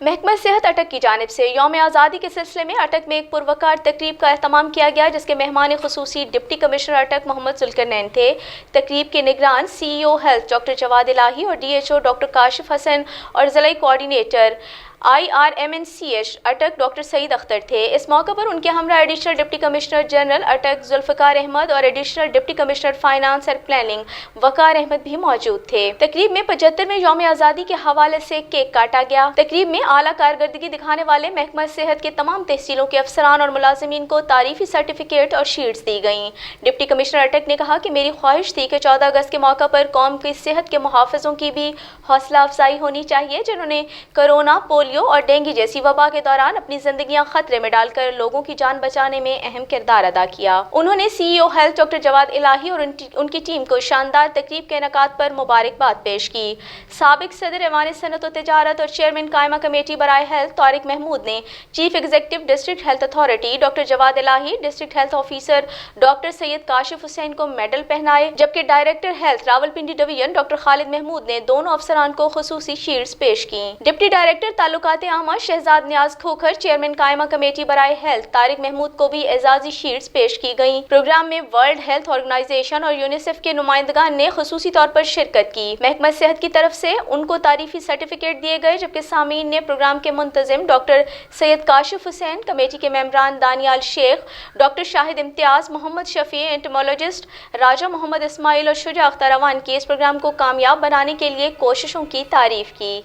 महकमा सेहत अटक की जानिब से यौम आज़ादी के सिलसिले में अटक में एक पुरवकार तकरीब का एहतमाम किया गया, जिसके मेहमान खुसूसी डिप्टी कमिश्नर अटक मोहम्मद जुल्करनैन थे। तकरीब के निगरान CEO हेल्थ डॉक्टर जवाद इलाही और DHO डॉक्टर काशिफ हसन और ज़िला कोऑर्डिनेटर IRMNCH अटक डॉक्टर सईद अख्तर थे। इस मौके पर उनके हमरा एडिशनल डिप्टी कमिश्नर जनरल अटक जुल्फ़िकार अहमद और additional deputy commissioner finance and planning Waqar Ahmed भी मौजूद थे। तकरीब में 75वें यौम आज़ादी के हवाले से केक काटा गया। तकरीब में आला कारकर्दगी दिखाने वाले महकमा सेहत के तमाम तहसीलों के अफसरान और मुलाजिमीन को तारीफी सर्टिफिकेट और शीट्स दी गईं। डिप्टी कमिश्नर अटक ने कहा कि मेरी ख्वाहिश थी कि 14 अगस्त के मौका पर कौम की सेहत के मुहाफ़िज़ों की भी हौसला अफजाई होनी चाहिए, जिन्होंने कोरोना, पोलियो और डेंगू जैसी वबा के दौरान अपनी जिंदगियां खतरे में डालकर लोगों की जान बचाने में अहम किरदार अदा किया। उन्होंने CEO हेल्थ डॉक्टर जवाद इलाही और उनकी टीम को शानदार तकरीब के इनेकाद पर मुबारकबाद पेश की। साबिक सदर ऐवान सनअत व तिजारत और चेयरमैन कायमा कमेटी बराए हेल्थ तारिक महमूद ने chief executive district health authority doctor Jawad Ilahi, district health officer doctor Syed Kashif Hussain को मेडल पहनाए, जबकि director health Rawalpindi division doctor Khalid Mahmood ने दोनों अफसरान को खुसूसी शीट्स पेश की। डिप्टी डायरेक्टर ताल्लुकात आमा शहजाद नियाज खोखर, चेयरमैन कायमा कमेटी बराए हेल्थ तारिक महमूद को भी एजाजी शीट्स पेश की गईं। प्रोग्राम में वर्ल्ड हेल्थ ऑर्गेनाइजेशन और यूनिसेफ के नुमाइंदगान ने खुसूसी तौर पर शिरकत की। महकमा सेहत की तरफ से उनको तारीफी सर्टिफिकेट दिए गए, जबकि सामीन ने प्रोग्राम के मुंतजिम डॉक्टर सैयद काशिफ हुसैन, कमेटी के मेंबरान दानियाल शेख, डॉक्टर शाहिद इम्तियाज, मोहम्मद शफी, एंटोमोलॉजिस्ट राजा मोहम्मद इस्माइल और शुजा अख्तर अवान की इस प्रोग्राम को कामयाब बनाने के लिए कोशिशों की तारीफ की।